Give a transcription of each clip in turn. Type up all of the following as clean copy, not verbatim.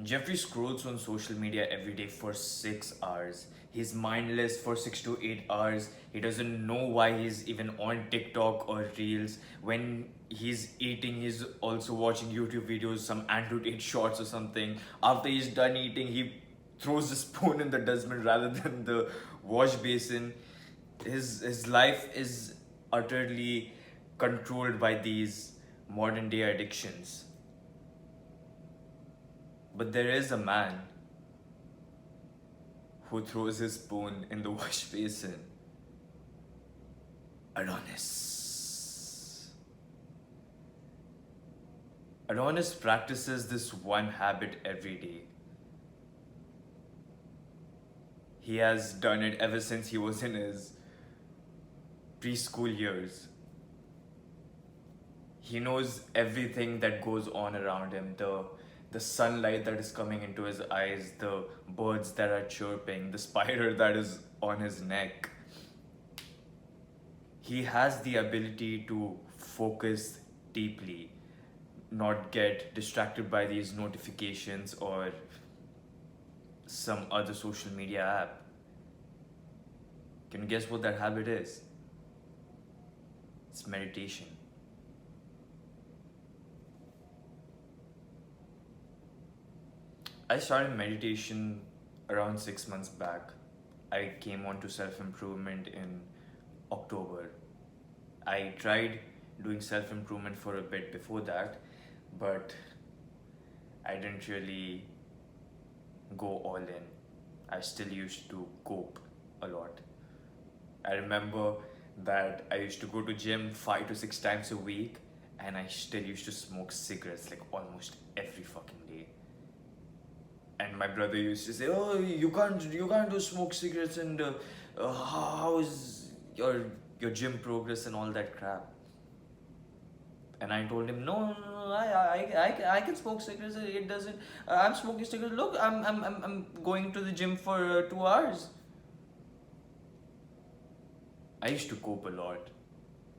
Jeffrey scrolls on social media every day for 6 hours. He's mindless for 6 to 8 hours. He doesn't know why he's even on TikTok or Reels. When he's eating, he's also watching YouTube videos, some Andrew Tate shorts or something. After he's done eating, he throws the spoon in the dustbin rather than the wash basin. His life is utterly controlled by these modern day addictions. But there is a man who throws his spoon in the wash basin. Adonis. Adonis practices this one habit every day. He has done it ever since he was in his preschool years. He knows everything that goes on around him, the sunlight that is coming into his eyes, the birds that are chirping, the spider that is on his neck. He has the ability to focus deeply, not get distracted by these notifications or some other social media app. Can you guess what that habit is? It's meditation. I started meditation around 6 months back. I came on to self improvement in October. I tried doing self improvement for a bit before that, but I didn't really go all in. I still used to cope a lot. I remember that I used to go to gym 5 to 6 times a week, and I still used to smoke cigarettes like almost every fucking day. And my brother used to say, "Oh, you can't do smoke cigarettes, and how is your gym progress and all that crap." And I told him, "No, no, no, I can smoke cigarettes. It doesn't. I'm smoking cigarettes. Look, I'm going to the gym for 2 hours." I used to cope a lot,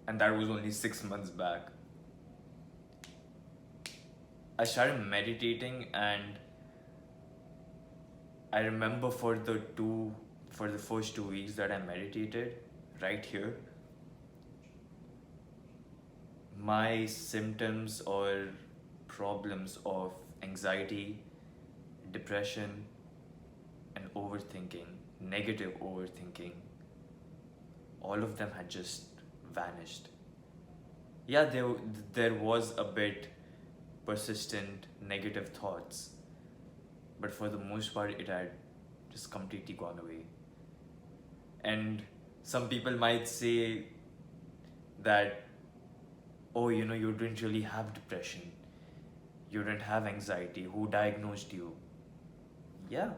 and that was only 6 months back. I started meditating, and I remember for the first 2 weeks that I meditated right here, my symptoms or problems of anxiety, depression, and overthinking, negative overthinking, all of them had just vanished. Yeah, there was a bit persistent negative thoughts, but for the most part, it had just completely gone away. And some people might say that, oh, you didn't really have depression, you didn't have anxiety, who diagnosed you? Yeah,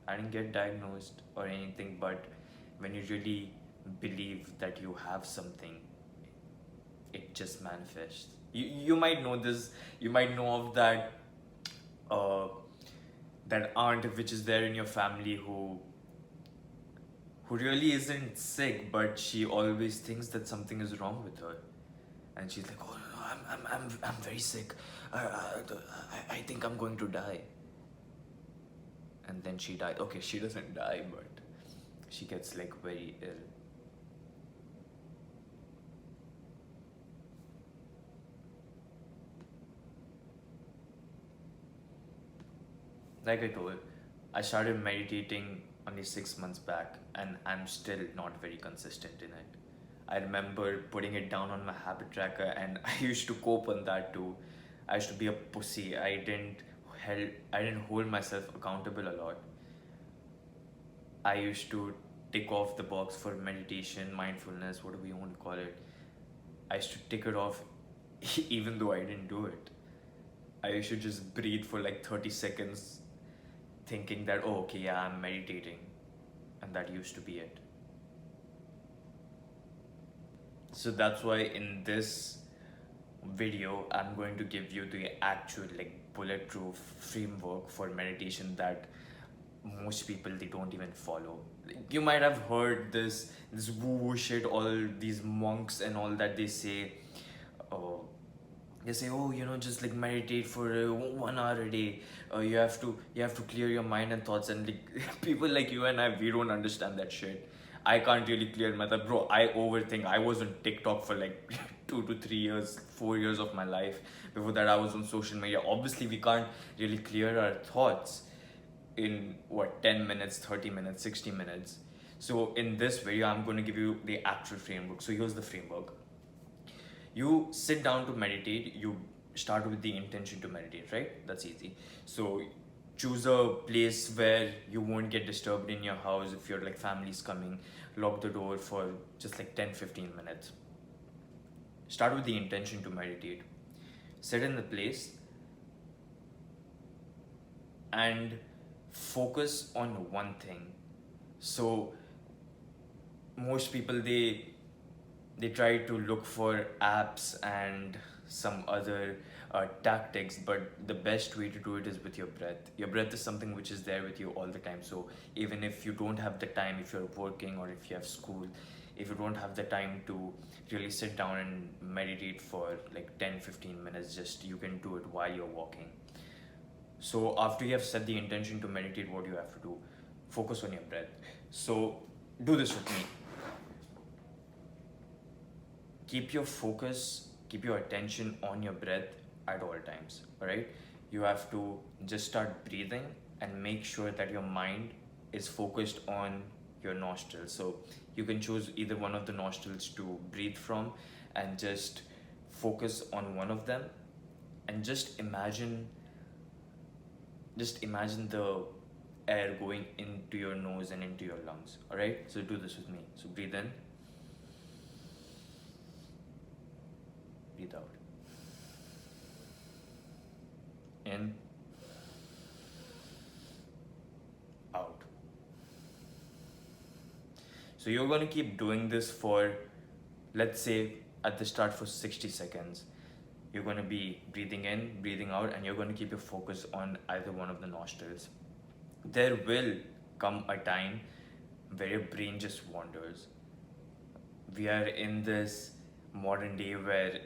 I didn't get diagnosed or anything, but when you really believe that you have something, it just manifests. You might know this, you might know of uh, that aunt which is there in your family who really isn't sick, but she always thinks that something is wrong with her, and she's like, "Oh no, I'm very sick. I think I'm going to die." And then she died. Okay, she doesn't die, but she gets like very ill. Like I told, I started meditating only 6 months back, and I'm still not very consistent in it. I remember putting it down on my habit tracker, and I used to cope on that too. I used to be a pussy. I didn't hold myself accountable a lot. I used to tick off the box for meditation, mindfulness, whatever you want to call it. I used to tick it off even though I didn't do it. I used to just breathe for like 30 seconds thinking that, oh, okay, yeah, I'm meditating. And that used to be it. So that's why in this video, I'm going to give you the actual like bulletproof framework for meditation that most people they don't even follow. Like, you might have heard this woo woo shit, all these monks and all that they say. Uh, they say, oh, just like meditate for 1 hour a day. You have to clear your mind and thoughts, and like people like you and I, we don't understand that shit. I can't really clear my thoughts, bro. I overthink. I was on TikTok for like 2 to 3 years, 4 years of my life. Before that, I was on social media. Obviously, we can't really clear our thoughts in what, 10 minutes, 30 minutes, 60 minutes. So in this video, I'm going to give you the actual framework. So here's the framework. You sit down to meditate, you start with the intention to meditate, right? That's easy. So choose a place where you won't get disturbed in your house. If your like family's coming, lock the door for just like 10-15 minutes. Start with the intention to meditate. Sit in the place and focus on one thing. So most people, they try to look for apps and some other tactics, but the best way to do it is with your breath. Your breath is something which is there with you all the time. So even if you don't have the time, if you're working or if you have school, if you don't have the time to really sit down and meditate for like 10-15 minutes, just you can do it while you're walking. So after you have set the intention to meditate, what you have to do? Focus on your breath. So do this with me. Keep your focus, keep your attention on your breath at all times. All right, you have to just start breathing and make sure that your mind is focused on your nostrils. So you can choose either one of the nostrils to breathe from, and just focus on one of them, and just imagine the air going into your nose and into your lungs. All right, so do this with me. So breathe in, breathe out. In, out. So you're going to keep doing this for, let's say, at the start for 60 seconds. You're going to be breathing in, breathing out, and you're going to keep your focus on either one of the nostrils. There will come a time where your brain just wanders. We are in this modern day where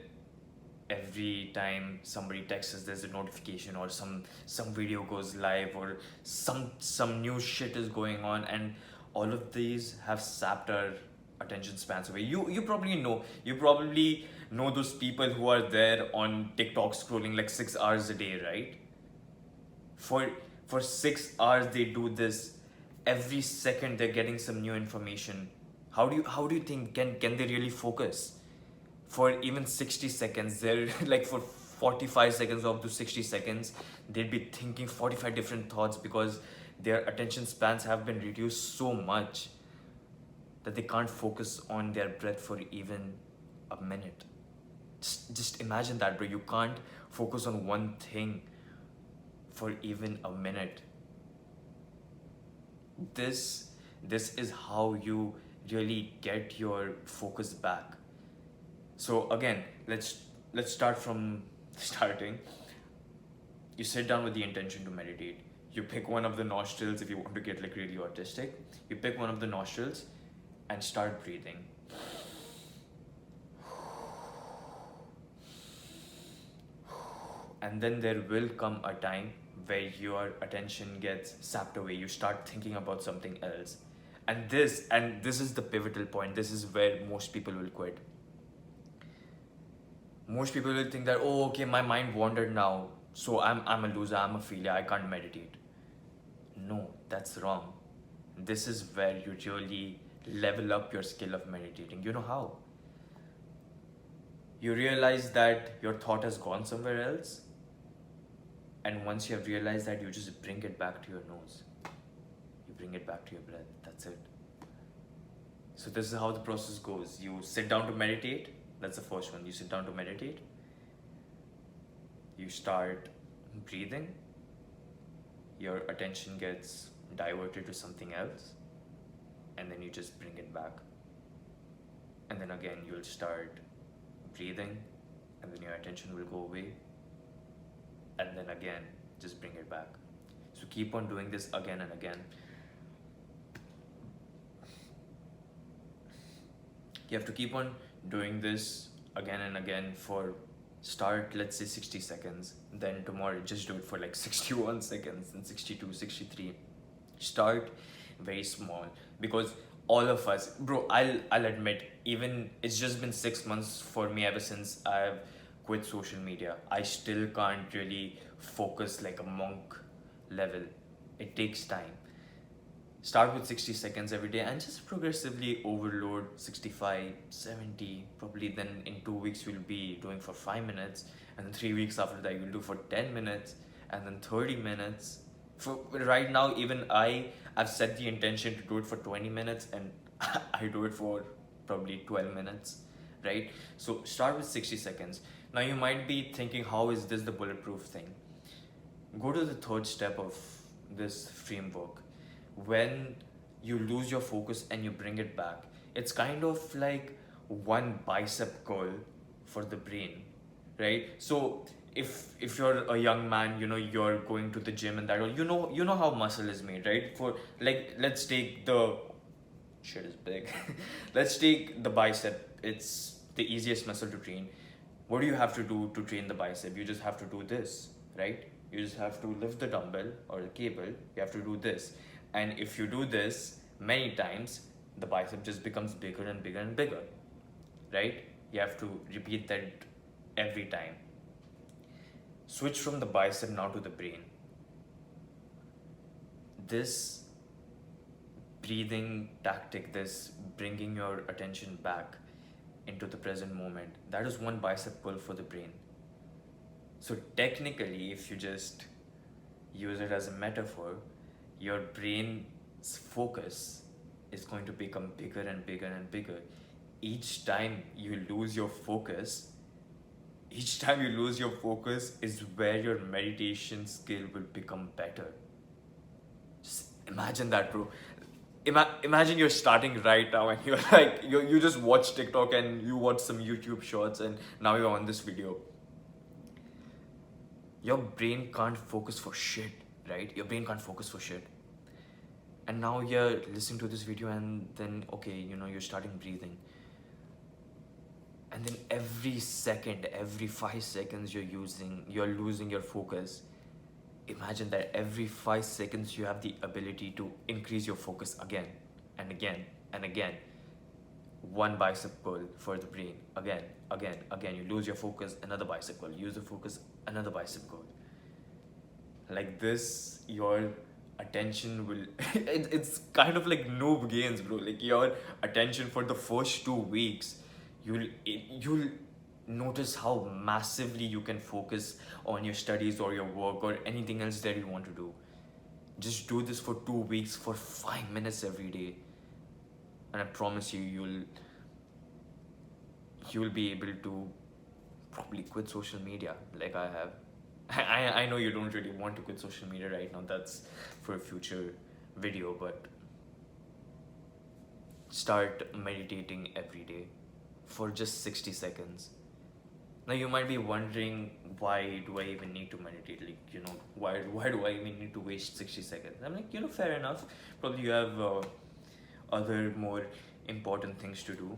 every time somebody texts us, there's a notification, or some video goes live, or some new shit is going on, and all of these have sapped our attention spans away. You probably know those people who are there on TikTok scrolling like 6 hours a day, right? For 6 hours they do this. Every second they're getting some new information. How do you think can they really focus for even 60 seconds? They're like, for 45 seconds of those 60 seconds, they'd be thinking 45 different thoughts, because their attention spans have been reduced so much that they can't focus on their breath for even a minute. Just imagine that, bro. You can't focus on one thing for even a minute. This is how you really get your focus back. So again, let's start from starting. You sit down with the intention to meditate. You pick one of the nostrils. If you want to get like really autistic, you pick one of the nostrils and start breathing. And then there will come a time where your attention gets sapped away. You start thinking about something else. And this is the pivotal point. This is where most people will quit. Most people will think that, oh, okay, my mind wandered now, so I'm a loser, I'm a failure, I can't meditate. No, that's wrong. This is where you really level up your skill of meditating. You know how? You realize that your thought has gone somewhere else, and once you have realized that, you just bring it back to your nose. You bring it back to your breath. That's it. So this is how the process goes. You sit down to meditate. That's the first one. You sit down to meditate. You start breathing. Your attention gets diverted to something else, and then you just bring it back. And then again, you'll start breathing, and then your attention will go away, and then again, just bring it back. So keep on doing this again and again. You have to keep on doing this again and again for Start, let's say 60 seconds, then tomorrow just do it for like 61 seconds, and 62, 63. Start very small, because all of us, bro, I'll admit, even it's just been 6 months for me ever since I've quit social media. I still can't really focus like a monk level. It takes time. Start with 60 seconds every day and just progressively overload 65, 70. Probably then in 2 weeks you'll be doing for 5 minutes, and then 3 weeks after that you'll do for 10 minutes, and then 30 minutes. For right now, even I've set the intention to do it for 20 minutes, and I do it for probably 12 minutes, right? So start with 60 seconds. Now you might be thinking, how is this the bulletproof thing? Go to the third step of this framework. When you lose your focus and you bring it back, it's kind of like one bicep curl for the brain, right? So if you're a young man, you're going to the gym and that, or you know how muscle is made, right? For like, let's take the shit is big. Let's take the bicep. It's the easiest muscle to train. What do you have to do to train the bicep? You just have to do this, right? You just have to lift the dumbbell or the cable. You have to do this. And if you do this many times, the bicep just becomes bigger and bigger and bigger, right? You have to repeat that every time. Switch from the bicep now to the brain. This breathing tactic, this bringing your attention back into the present moment, that is one bicep pull for the brain. So technically, if you just use it as a metaphor, your brain's focus is going to become bigger and bigger and bigger. Each time you lose your focus, is where your meditation skill will become better. Just imagine that, bro. Imagine you're starting right now and you're like, you just watch TikTok and you watch some YouTube shorts, and now you're on this video. Your brain can't focus for shit, right? Your brain can't focus for shit. And now you're listening to this video, and then, okay, you're starting breathing. And then every second, every 5 seconds you're losing your focus. Imagine that every 5 seconds you have the ability to increase your focus again and again and again. One bicep curl for the brain. Again. You lose your focus, another bicep curl. Use the focus, another bicep curl. Like this, your attention will... it's kind of like noob gains, bro. Like your attention for the first 2 weeks, you'll notice how massively you can focus on your studies or your work or anything else that you want to do. Just do this for 2 weeks for 5 minutes every day, and I promise you'll be able to probably quit social media like I have. I know you don't really want to quit social media right now. That's for a future video, but start meditating every day for just 60 seconds. Now you might be wondering, why do I even need to meditate? Like, why do I even need to waste 60 seconds? I'm like, fair enough. Probably you have other more important things to do.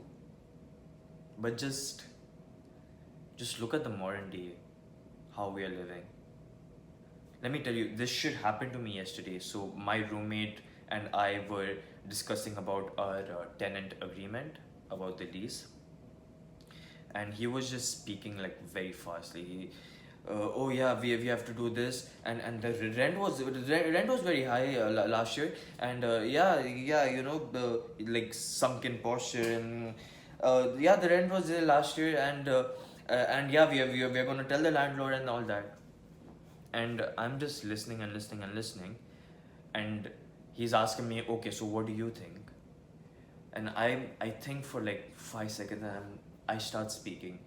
But just look at the modern day, how we are living. Let me tell you, this shit happened to me yesterday. So my roommate and I were discussing about our tenant agreement, about the lease. And he was just speaking like very fastly. Oh yeah, we have to do this, and the rent was very high last year, and like sunken posture, and the rent was there last year, and yeah, we're gonna tell the landlord and all that. And I'm just listening and listening and listening, and he's asking me, okay, so what do you think? And I think for like 5 seconds, and I start speaking.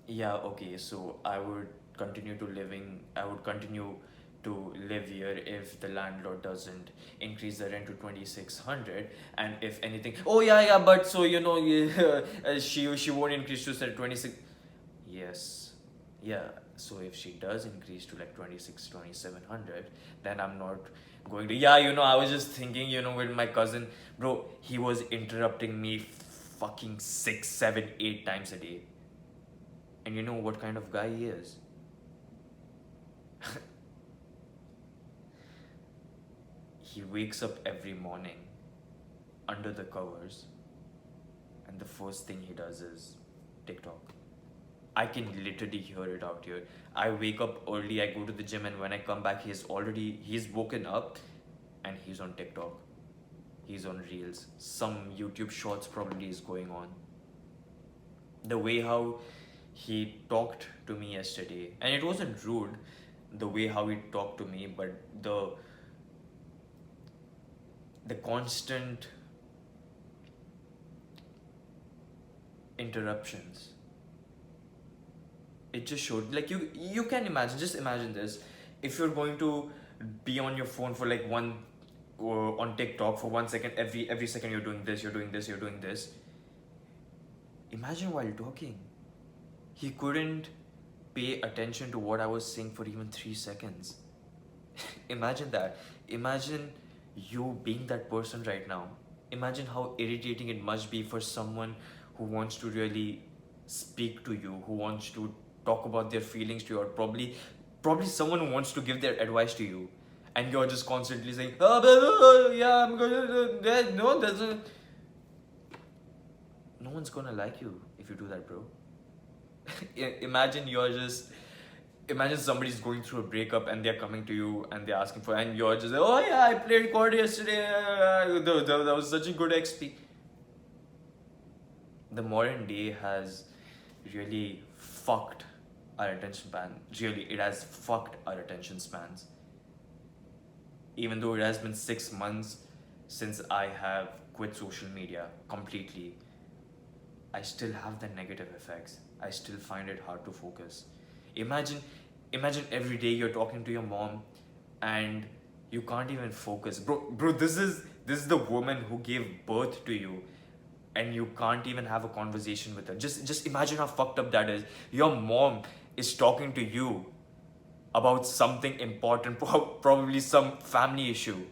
Yeah, okay, so I would continue to live here if the landlord doesn't increase the rent to 2,600, and if anything, oh yeah, but so she won't increase to say 26. Yes, yeah. So if she does increase to like 2,700, then I'm not going to. Yeah, I was just thinking, with my cousin, bro, he was interrupting me fucking 6, 7, 8 times a day. And you know what kind of guy he is? He wakes up every morning under the covers, and the first thing he does is TikTok. I can literally hear it out here. I wake up early, I go to the gym, and when I come back, he's woken up and he's on TikTok. He's on Reels. Some YouTube shorts probably is going on. The way how he talked to me yesterday, and it wasn't rude, the way how he talked to me, but the constant interruptions. It just showed, like, you can imagine, just imagine this. If you're going to be on your phone for like on TikTok for 1 second, every second you're doing this, you're doing this, you're doing this. Imagine while talking. He couldn't pay attention to what I was saying for even 3 seconds. Imagine that. Imagine you being that person right now. Imagine how irritating it must be for someone who wants to really speak to you, who wants to talk about their feelings to you, or probably someone who wants to give their advice to you, and you're just constantly saying, oh, blah, blah, blah, yeah, I'm gonna do that. No, doesn't. No one's gonna like you if you do that, bro. Imagine somebody's going through a breakup and they're coming to you and they're asking for, and you're just like, oh yeah, I played COD yesterday, that was such a good XP. The modern day has really fucked our attention span. Really, it has fucked our attention spans. Even though it has been 6 months since I have quit social media completely, I still have the negative effects. I still find it hard to focus. Imagine every day you're talking to your mom and you can't even focus. Bro, this is the woman who gave birth to you, and you can't even have a conversation with her. Just imagine how fucked up that is. Your mom is talking to you about something important, probably some family issue,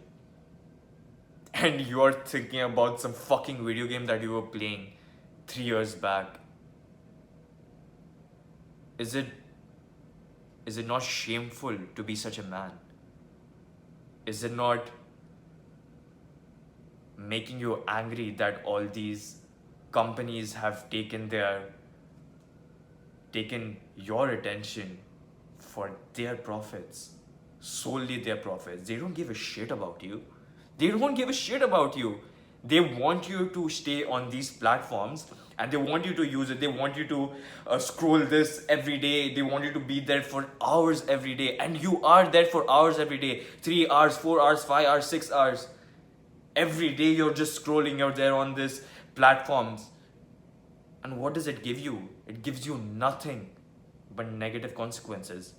and you're thinking about some fucking video game that you were playing 3 years back. Is it not shameful to be such a man? Is it not making you angry that all these companies have taken your attention for their profits, solely their profits? They don't give a shit about you. They want you to stay on these platforms, and they want you to use it. They want you to scroll this every day. They want you to be there for hours every day, and you are there for hours every day. 3 hours, 4 hours, 5 hours, 6 hours. Every day you're just scrolling, you're there on these platforms. And what does it give you? It gives you nothing but negative consequences.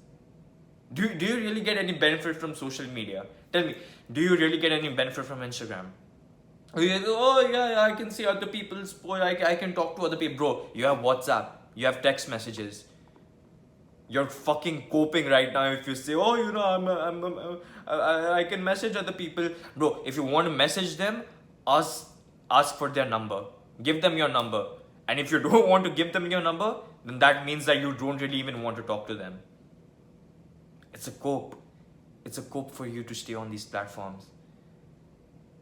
Do you really get any benefit from social media? Tell me, do you really get any benefit from Instagram? Oh yeah, I can see other people's post. I can talk to other people. Bro, you have WhatsApp, you have text messages. You're fucking coping right now if you say, oh, you know, I can message other people. Bro, if you want to message them, ask for their number. Give them your number. And if you don't want to give them your number, then that means that you don't really even want to talk to them. It's a cope. It's a cope for you to stay on these platforms.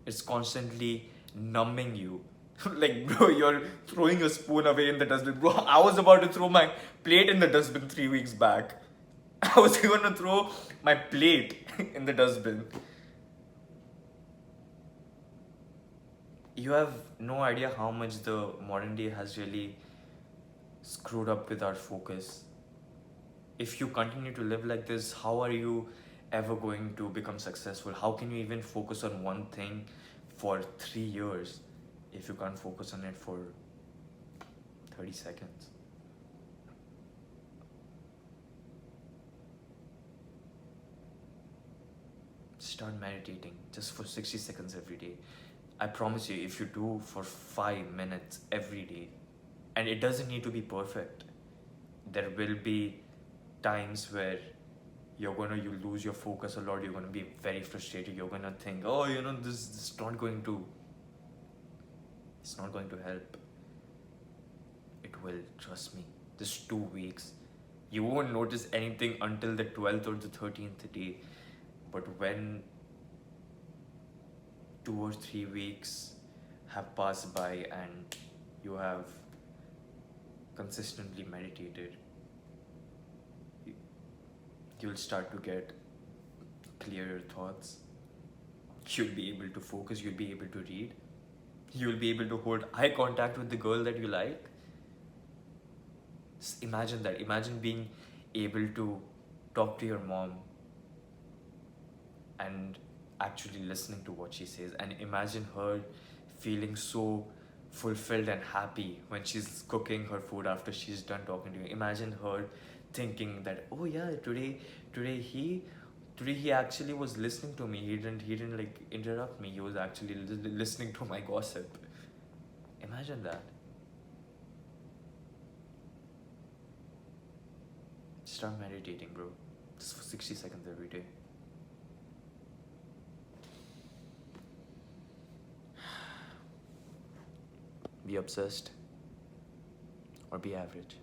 It's constantly numbing you. Like, bro, you're throwing a spoon away in the dustbin. Bro, I was about to throw my plate in the dustbin 3 weeks back. I was going to throw my plate in the dustbin. You have no idea how much the modern day has really screwed up with our focus. If you continue to live like this, how are you ever going to become successful? How can you even focus on one thing for 3 years if you can't focus on it for 30 seconds? Start meditating just for 60 seconds every day. I promise you, if you do for 5 minutes every day, and it doesn't need to be perfect, there will be times where you lose your focus a lot. You're gonna be very frustrated. You're gonna think, oh, you know, this is not going to help. It will, trust me. just 2 weeks. You won't notice anything until the 12th or the 13th day. But when 2 or 3 weeks have passed by and you have consistently meditated, you- you'll start to get clearer thoughts. You'll be able to focus, you'll be able to read, you'll be able to hold eye contact with the girl that you like. Imagine that. Imagine being able to talk to your mom and actually listening to what she says, and imagine her feeling so fulfilled and happy when she's cooking her food after she's done talking to you. Imagine her thinking that, oh yeah, today he actually was listening to me. He didn't like interrupt me. He was actually listening to my gossip. Imagine that. Start meditating, bro. Just for 60 seconds every day. Be obsessed or be average.